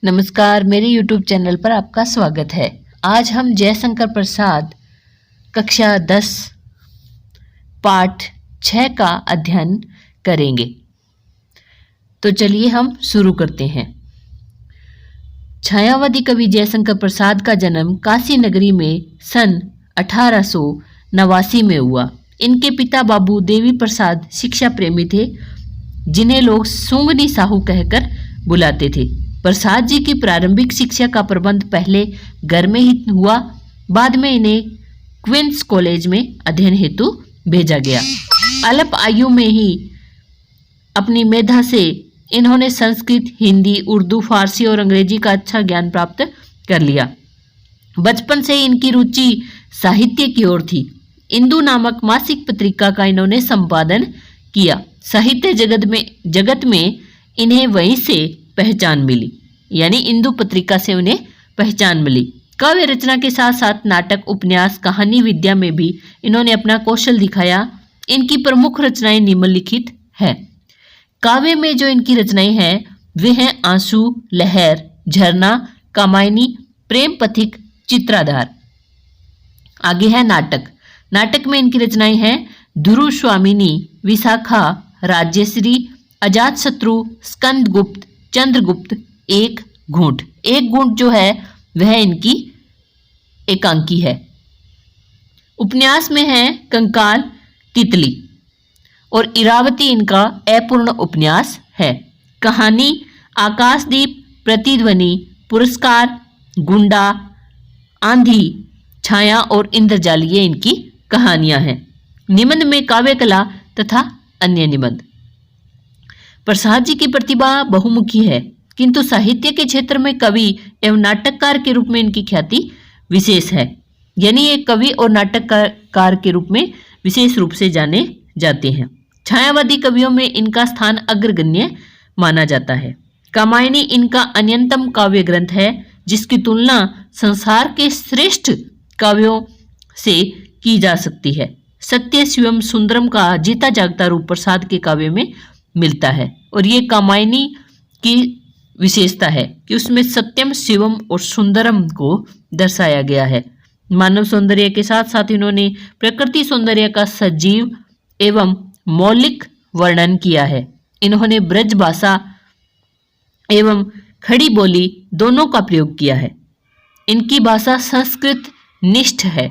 नमस्कार, मेरे YouTube channel पर आपका स्वागत है। आज हम जयशंकर प्रसाद कक्षा 10 पाठ 6 का अध्ययन करेंगे। तो चलिए हम शुरू करते हैं। छायावादी कवि जयशंकर प्रसाद का जन्म काशी नगरी में सन 1889 में हुआ। इनके पिता बाबू देवी प्रसाद शिक्षा प्रेमी थे, जिन्हें लोग सूंगनी साहू कहकर बुलाते थे। प्रसाद जी की प्रारंभिक शिक्षा का प्रबंध पहले घर में ही हुआ, बाद में इन्हें क्वींस कॉलेज में अध्ययन हेतु भेजा गया। अल्प आयु में ही अपनी मेधा से इन्होंने संस्कृत, हिंदी, उर्दू, फारसी और अंग्रेजी का अच्छा ज्ञान प्राप्त कर लिया। बचपन से ही इनकी रुचि साहित्य की ओर थी। इंदु नामक मासिक पत्रिका का इन्होंने संपादन किया। साहित्य जगत में इन्हें वहीं से पहचान मिली, यानी इंदु पत्रिका से उन्हें पहचान मिली। काव्य रचना के साथ साथ नाटक, उपन्यास, कहानी विद्या में भी इन्होंने अपना कौशल दिखाया। इनकी प्रमुख रचनाएं निम्नलिखित है। काव्य में जो इनकी रचनाएं हैं वे हैं आंसू, लहर, झरना, कामायनी, प्रेम पथिक, चित्राधार। आगे है नाटक। नाटक में इनकी रचनाएं हैं ध्रुव स्वामिनी, विशाखा, राज्यश्री, अजातशत्रु, स्कंदगुप्त, चंद्रगुप्त, एक घूंट। एक घूंट जो है वह इनकी एकांकी है। उपन्यास में है कंकाल, तितली और इरावती इनका अपूर्ण उपन्यास है। कहानी आकाशदीप, प्रतिध्वनि, पुरस्कार, गुंडा, आंधी, छाया और इंद्रजाली ये इनकी कहानियां हैं। निबंध में काव्य कला तथा अन्य निबंध। प्रसाद जी की प्रतिभा बहुमुखी है, किंतु साहित्य के क्षेत्र में कवि एवं नाटककार के रूप में इनकी ख्याति विशेष है, यानी ये कवि और नाटककार के रूप में विशेष रूप से जाने जाते हैं। छायावादी कवियों में इनका स्थान अग्रगण्य माना जाता है। कामायनी इनका अन्यतम काव्य ग्रंथ है, जिसकी तुलना संसार के श्रेष्ठ काव्यों से की जा सकती है। सत्य शिवम सुंदरम का जीता जागता रूप प्रसाद के काव्य में मिलता है, और ये कामायनी की विशेषता है कि उसमें सत्यम, शिवम और सुंदरम को दर्शाया गया है। मानव सौंदर्य के साथ साथ इन्होंने प्रकृति सौंदर्य का सजीव एवं मौलिक वर्णन किया है। इन्होंने ब्रज भाषा एवं खड़ी बोली दोनों का प्रयोग किया है। इनकी भाषा संस्कृत निष्ठ है।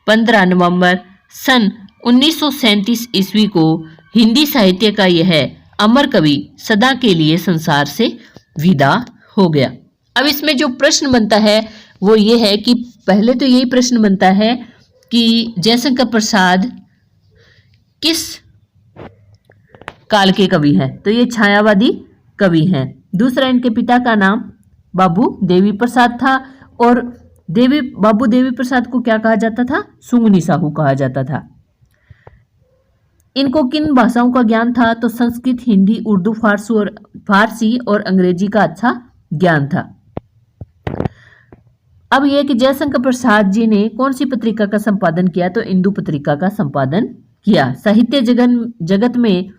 15 नवंबर सन 1937 ईस्वी को हिंदी साहित्य का यह अमर कवि सदा के लिए संसार से विदा हो गया। अब इसमें जो प्रश्न बनता है वो ये है कि पहले तो यही प्रश्न बनता है कि जयशंकर प्रसाद किस काल के कवि हैं, तो ये छायावादी कवि हैं। दूसरा, इनके पिता का नाम बाबू देवी प्रसाद था, और बाबू देवी प्रसाद को क्या कहा जाता था? सुंगनी साहू कहा जाता था। इनको किन भाषाओं का ज्ञान था? तो संस्कृत, हिंदी, उर्दू, फारसी और अंग्रेजी का अच्छा ज्ञान था। अब यह कि जयशंकर प्रसाद जी ने कौन सी पत्रिका का संपादन किया? तो इंदु पत्रिका का संपादन किया। साहित्य जगत में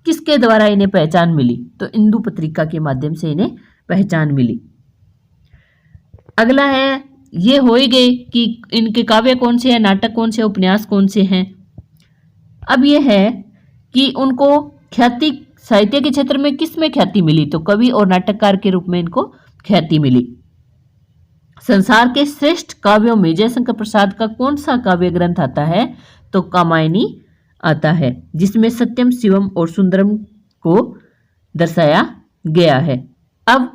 किसके द्वारा इन्हें पहचान मिली? तो इंदु पत्रिका के माध्यम से इन्हें पहचान मिली। अगला है, ये हो ही गए कि इनके काव्य कौन से हैं, नाटक कौन से, उपन्यास कौन से हैं। अब यह है कि उनको ख्याति साहित्य के क्षेत्र में किस में ख्याति मिली? तो कवि और नाटककार के रूप में इनको ख्याति मिली। संसार के श्रेष्ठ काव्यों में जयशंकर प्रसाद का कौन सा काव्य ग्रंथ आता है? तो कामायनी आता है, जिसमें सत्यम, शिवम और सुंदरम को दर्शाया गया है। अब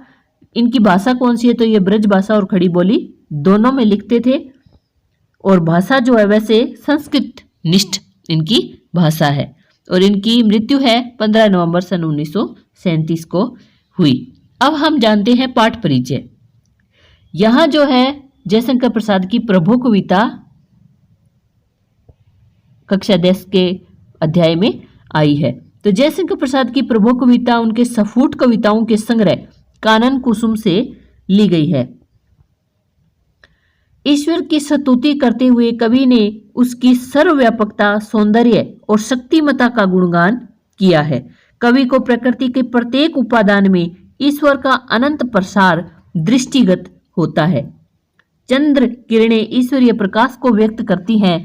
इनकी भाषा कौन सी है? तो ये ब्रज भाषा और खड़ी बोली दोनों में लिखते थे, और भाषा जो है वैसे संस्कृत निष्ठ इनकी भाषा है। और इनकी मृत्यु है 15 नवंबर सन 1937 को हुई। अब हम जानते हैं पाठ परिचय। यहाँ जो है जयशंकर प्रसाद की प्रभु कविता कक्षा 10 के अध्याय में आई है। तो जयशंकर प्रसाद की प्रभु कविता उनके सफूट कविताओं के संग्रह कानन कुसुम से ली गई है। ईश्वर की स्तुति करते हुए कवि ने उसकी सर्वव्यापकता, सौंदर्य और शक्तिमत्ता का गुणगान किया है। कवि को प्रकृति के प्रत्येक उपादान में ईश्वर का अनंत प्रसार दृष्टिगत होता है। चंद्र किरणें ईश्वरीय प्रकाश को व्यक्त करती हैं।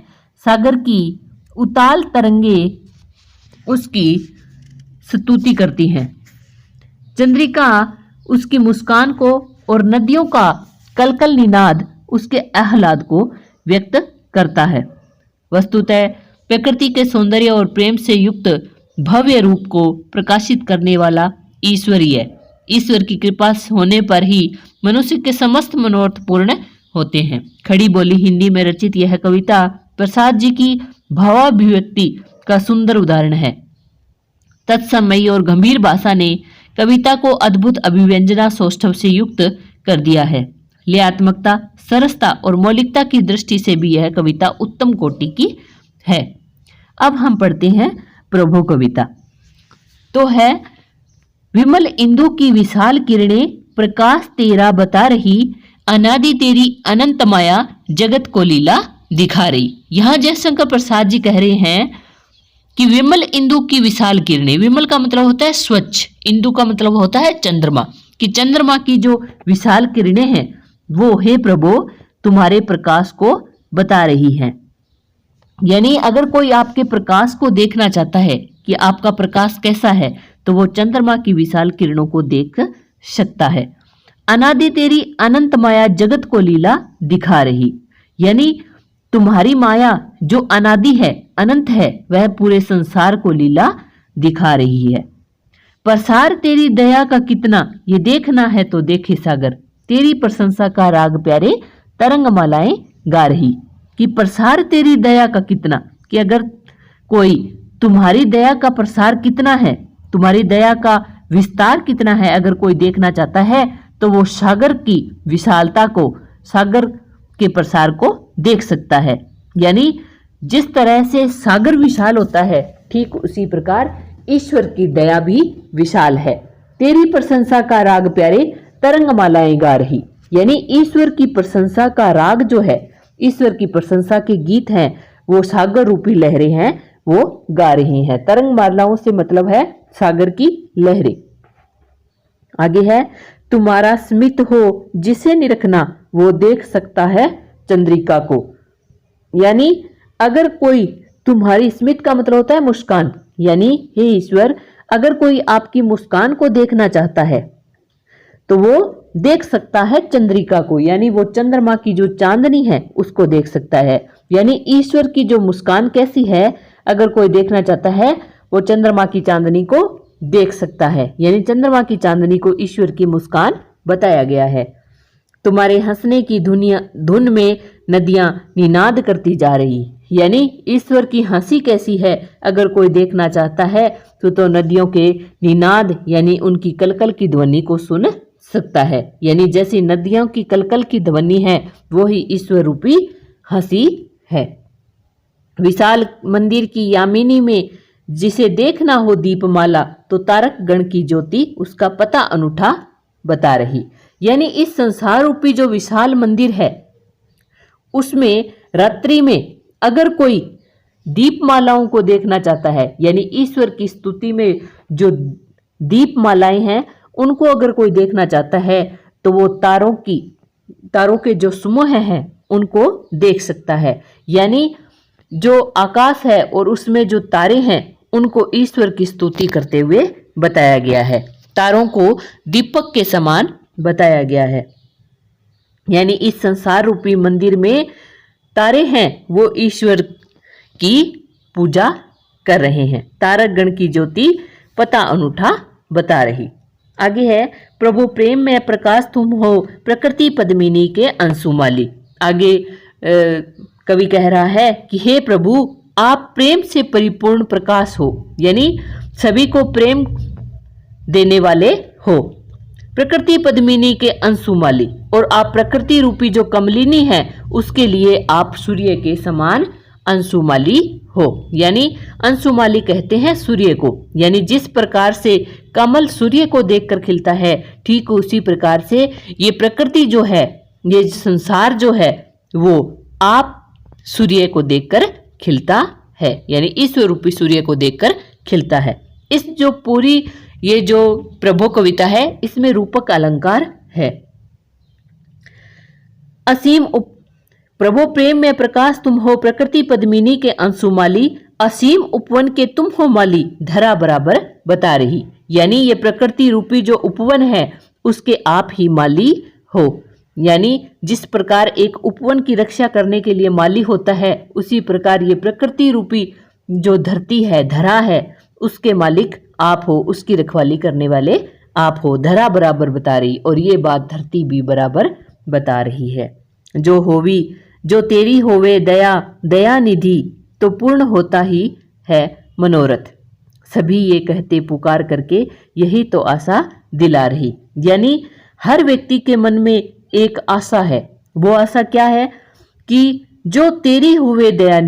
सागर की उताल तरंगे उसकी स्तुति करती हैं। चंद्रिका उसकी मुस्कान को और नदियों का कलकल निनाद उसके आह्लाद को व्यक्त करता है। वस्तुतः प्रकृति के सौंदर्य और प्रेम से युक्त भव्य रूप को प्रकाशित करने वाला ईश्वर ही है। ईश्वर की कृपा होने पर ही मनुष्य के समस्त मनोरथ पूर्ण होते हैं। खड़ी बोली हिंदी में रचित यह कविता प्रसाद जी की भावाभिव्यक्ति का सुंदर उदाहरण है। तत्समयी और गंभीर भाषा ने कविता को अद्भुत अभिव्यंजना सौष्ठव से युक्त कर दिया है। लयात्मकता, सरसता और मौलिकता की दृष्टि से भी यह कविता उत्तम कोटि की है। अब हम पढ़ते हैं प्रभु कविता। तो है, विमल इंदु की विशाल किरणें प्रकाश तेरा बता रही, अनादि तेरी अनंत माया जगत को लीला दिखा रही। यहाँ जयशंकर प्रसाद जी कह रहे हैं कि विमल इंदु की विशाल किरणें, विमल का मतलब होता है स्वच्छ, इंदु का मतलब होता है चंद्रमा, कि चंद्रमा की जो विशाल किरणें हैं वो हे प्रभु तुम्हारे प्रकाश को बता रही हैं। यानी अगर कोई आपके प्रकाश को देखना चाहता है कि आपका प्रकाश कैसा है तो वो चंद्रमा की विशाल किरणों को देख सकता है। अनादि तेरी अनंत माया जगत को लीला दिखा रही, यानी तुम्हारी माया जो अनादि है, अनंत है, वह पूरे संसार को लीला दिखा रही है। प्रसार तेरी दया का कितना ये देखना है तो देखे सागर, तेरी प्रशंसा का राग प्यारे तरंग मालाएं गा रही। कि प्रसार तेरी दया का कितना, कि अगर कोई तुम्हारी दया का प्रसार कितना है, तुम्हारी दया का विस्तार कितना है, अगर कोई देखना चाहता है तो वो सागर की विशालता को, सागर के प्रसार को देख सकता है। यानी जिस तरह से सागर विशाल होता है ठीक उसी प्रकार ईश्वर की दया भी विशाल है। तेरी प्रशंसा का राग प्यारे तरंग मालाएं गा रही, यानी ईश्वर की प्रशंसा का राग जो है, ईश्वर की प्रशंसा के गीत हैं, वो सागर रूपी लहरें हैं, वो गा रही हैं। तरंग मालाओं से मतलब है सागर की लहरें। आगे है, तुम्हारा स्मित हो जिसे निरखना वो देख सकता है चंद्रिका को। यानी अगर कोई तुम्हारी, स्मित का मतलब होता है मुस्कान, यानी हे ईश्वर अगर कोई आपकी मुस्कान को देखना चाहता है तो वो देख सकता है चंद्रिका को, यानी वो चंद्रमा की जो चांदनी है उसको देख सकता है। यानी ईश्वर की जो मुस्कान कैसी है, अगर कोई देखना चाहता है वो चंद्रमा की चांदनी को देख सकता है। यानी चंद्रमा की चांदनी को ईश्वर की मुस्कान बताया गया है। तुम्हारे हंसने की धुन में नदियां निनाद करती जा रही, यानी ईश्वर की हंसी कैसी है अगर कोई देखना चाहता है तो नदियों के निनाद यानी उनकी कलकल की ध्वनि को सुन सकता है। यानी जैसी नदियों की कलकल की ध्वनि है वो ही ईश्वर रूपी हंसी है। विशाल मंदिर की यामिनी में जिसे देखना हो दीपमाला, तो तारक गण की ज्योति उसका पता अनूठा बता रही। यानी इस संसार रूपी जो विशाल मंदिर है उसमें रात्रि में अगर कोई दीपमालाओं को देखना चाहता है, यानी ईश्वर की स्तुति में जो दीपमालाएं हैं उनको अगर कोई देखना चाहता है तो वो तारों के जो समूह हैं उनको देख सकता है। यानी जो आकाश है और उसमें जो तारे हैं उनको ईश्वर की स्तुति करते हुए बताया गया है। तारों को दीपक के समान बताया गया है। यानी इस संसार रूपी मंदिर में तारे हैं वो ईश्वर की पूजा कर रहे हैं। तारक गण की ज्योति पता अनूठा बता रही। आगे है, प्रभु प्रेम में प्रकाश तुम हो प्रकृति पद्मिनी के अंशुमाली। आगे कवि कह रहा है कि हे प्रभु आप प्रेम से परिपूर्ण प्रकाश हो, यानी सभी को प्रेम देने वाले हो। प्रकृति पद्मिनी के अंशुमाली, और आप प्रकृति रूपी जो कमलिनी है उसके लिए आप सूर्य के समान अंशुमाली हो। यानी अंशुमाली कहते हैं सूर्य को। यानी जिस प्रकार से कमल सूर्य को देखकर खिलता है ठीक उसी प्रकार से ये प्रकृति जो है, ये संसार जो है वो आप सूर्य को देखकर खिलता है। यानी ईश्वर रूपी सूर्य को देखकर खिलता है। इस जो पूरी ये जो प्रभु कविता है इसमें रूपक अलंकार है। प्रभो प्रेम में प्रकाश तुम हो, प्रकृति पद्मिनी के अंशुमाली, असीम उपवन के तुम हो माली, धरा बराबर बता रही। यानी ये प्रकृति रूपी जो उपवन है उसके आप ही माली हो। यानी जिस प्रकार एक उपवन की रक्षा करने के लिए माली होता है, उसी प्रकार ये प्रकृति रूपी जो धरती है, धरा है, उसके मालिक आप हो, उसकी रखवाली करने वाले आप हो। धरा बराबर बता रही, और ये बात धरती भी बराबर बता रही है। जो होवी जो तेरी होवे दया, दया निधि, तो पूर्ण होता ही है मनोरथ। सभी ये कहते पुकार करके यही तो आशा दिला रही। यानी हर व्यक्ति के मन में एक आशा है। वो आशा क्या है कि जो तेरी हुए दया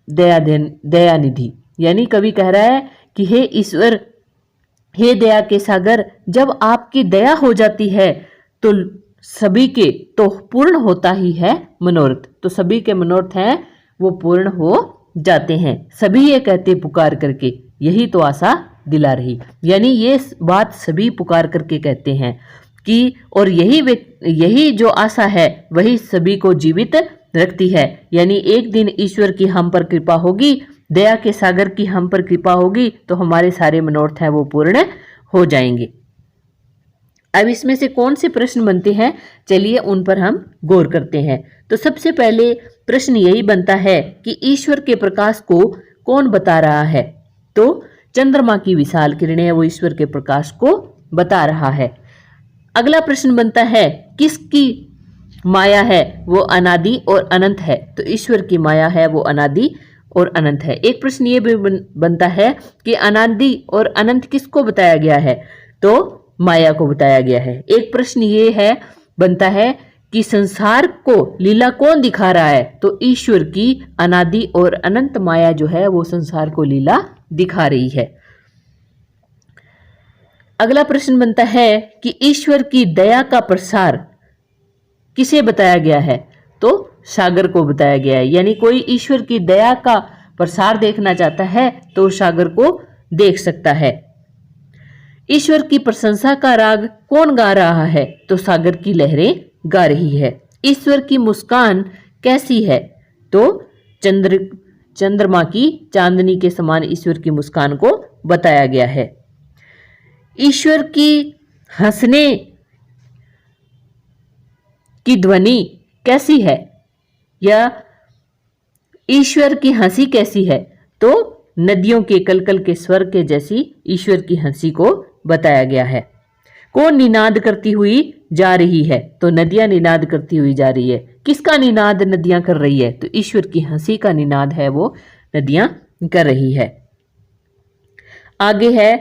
दया दया निधि, यानी कवि कह रहा है कि हे ईश्वर, हे दया के सागर, जब आपकी दया हो जाती है तो सभी के तो पूर्ण होता ही है मनोरथ। तो सभी के मनोरथ हैं वो पूर्ण हो जाते हैं। सभी ये कहते पुकार करके यही तो आशा दिला रही। यानी ये बात सभी पुकार करके कहते हैं कि, और यही जो आशा है वही सभी को जीवित रखती है। यानी एक दिन ईश्वर की हम पर कृपा होगी, दया के सागर की हम पर कृपा होगी, तो हमारे सारे मनोरथ हैं वो पूर्ण हो जाएंगे। अब इसमें से कौन से प्रश्न बनते हैं, चलिए उन पर हम गौर करते हैं। तो सबसे पहले प्रश्न यही बनता है कि ईश्वर के प्रकाश को कौन बता रहा है। तो चंद्रमा की विशाल किरणें वो ईश्वर के प्रकाश को बता रहा है। अगला प्रश्न बनता है किसकी माया है, वो अनादि और अनंत है। तो ईश्वर की माया है वो अनादि और अनंत है। एक प्रश्न ये भी बनता है कि अनादि और अनंत किसको बताया गया है, तो माया को बताया गया है। एक प्रश्न ये है बनता है कि संसार को लीला कौन दिखा रहा है, तो ईश्वर की अनादि और अनंत माया जो है वो संसार को लीला दिखा रही है। अगला प्रश्न बनता है कि ईश्वर की दया का प्रसार किसे बताया गया है, तो सागर को बताया गया है। यानी कोई ईश्वर की दया का प्रसार देखना चाहता है तो सागर को देख सकता है। ईश्वर की प्रशंसा का राग कौन गा रहा है, तो सागर की लहरें गा रही है। ईश्वर की मुस्कान कैसी है, तो चंद्रमा की चांदनी के समान ईश्वर की मुस्कान को बताया गया है। ईश्वर की हंसने की ध्वनि कैसी है, या ईश्वर की हंसी कैसी है, तो नदियों के कलकल के स्वर के जैसी ईश्वर की हंसी को बताया गया है। कौन निनाद करती हुई जा रही है, तो नदियां निनाद करती हुई जा रही है। किसका निनाद नदियां कर रही है, तो ईश्वर की हंसी का निनाद है वो नदियां कर रही है। आगे है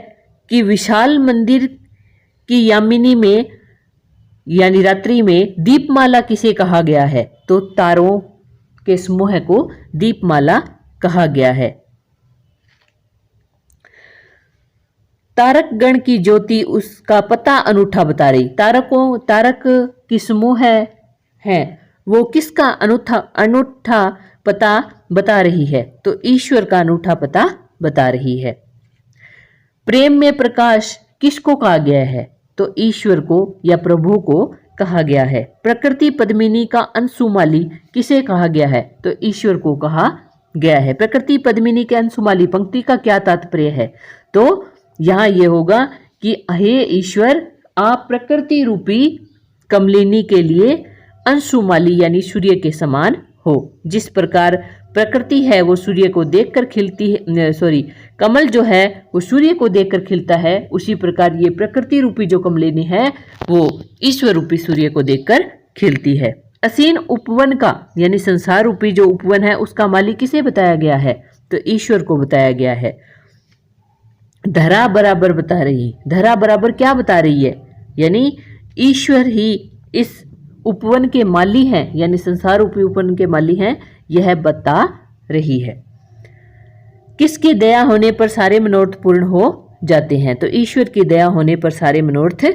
कि विशाल मंदिर की यामिनी में यानी रात्रि में दीपमाला किसे कहा गया है, तो तारों के समूह को दीपमाला कहा गया है। तारक गण की ज्योति उसका पता अनूठा बता रही। तारक की समूह है वो किसका अनूठा पता बता रही है, तो ईश्वर का अनूठा पता बता रही है। प्रेम में प्रकाश किसको कहा गया है, तो ईश्वर को या प्रभु को कहा गया है। प्रकृति पद्मिनी का अंशुमाली किसे कहा गया है, तो ईश्वर को कहा गया है। प्रकृति पद्मिनी के अंशुमाली पंक्ति का क्या तात्पर्य है, तो यहाँ ये होगा कि हे ईश्वर, आप प्रकृति रूपी कमलिनी के लिए अंशुमाली यानी सूर्य के समान हो। जिस प्रकार प्रकृति है वो सूर्य को देखकर खिलती है, कमल जो है वो सूर्य को देखकर खिलता है, उसी प्रकार ये प्रकृति रूपी जो कमलिनी है वो ईश्वर रूपी सूर्य को देखकर खिलती है। असीम उपवन का यानी संसार रूपी जो उपवन है उसका मालिक किसे बताया गया है, तो ईश्वर को बताया गया है। धरा बराबर बता रही, धरा बराबर क्या बता रही है, यानी ईश्वर ही इस उपवन के माली हैं, यानी संसार रूपी उपवन के माली हैं, यह बता रही है। किसकी दया होने पर सारे मनोरथ पूर्ण हो जाते हैं, तो ईश्वर की दया होने पर सारे मनोरथ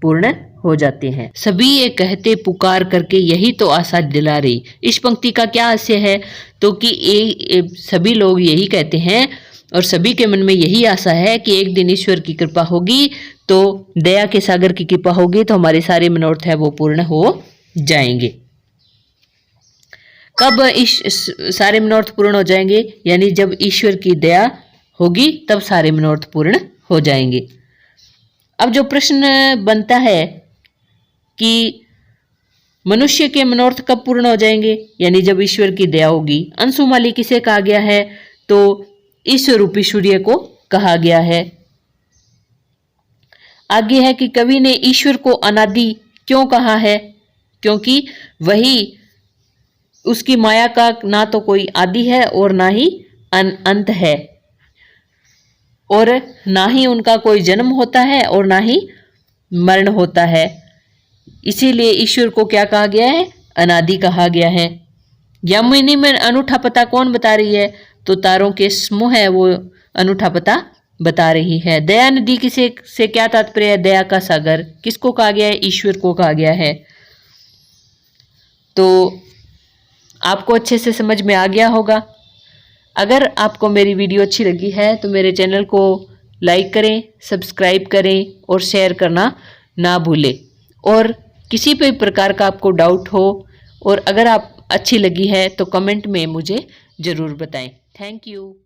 पूर्ण हो जाते हैं। सभी ये कहते पुकार करके यही तो आशा दिला रही। इस पंक्ति का क्या आशय है, तो कि सभी लोग यही कहते हैं और सभी के मन में यही आशा है कि एक दिन ईश्वर की कृपा होगी, तो दया के सागर की कृपा होगी, तो हमारे सारे मनोरथ है वो पूर्ण हो जाएंगे। कब सारे मनोरथ पूर्ण हो जाएंगे? यानी जब ईश्वर की दया होगी तब सारे मनोरथ पूर्ण हो जाएंगे। अब जो प्रश्न बनता है कि मनुष्य के मनोरथ कब पूर्ण हो जाएंगे? यानी जब ईश्वर की दया होगी। अंशुमाली किसे कहा गया है? तो ईश्वर रूपी सूर्य को कहा गया है। आगे है कि कवि ने ईश्वर को अनादि क्यों कहा है? क्योंकि वही उसकी माया का ना तो कोई आदि है और ना ही अंत है, और ना ही उनका कोई जन्म होता है और ना ही मरण होता है। इसीलिए ईश्वर को क्या कहा गया है? अनादि कहा गया है। यामिनी में अनूठा पता कौन बता रही है? तो तारों के समूह है वो अनूठा पता बता रही है। दया नदी किसे से क्या तात्पर्य है? दया का सागर किसको कहा गया है? ईश्वर को कहा गया है। तो आपको अच्छे से समझ में आ गया होगा। अगर आपको मेरी वीडियो अच्छी लगी है तो मेरे चैनल को लाइक करें, सब्सक्राइब करें और शेयर करना ना भूलें। और किसी भी प्रकार का आपको डाउट हो और अगर आप अच्छी लगी है तो कमेंट में मुझे ज़रूर बताएं। Thank you.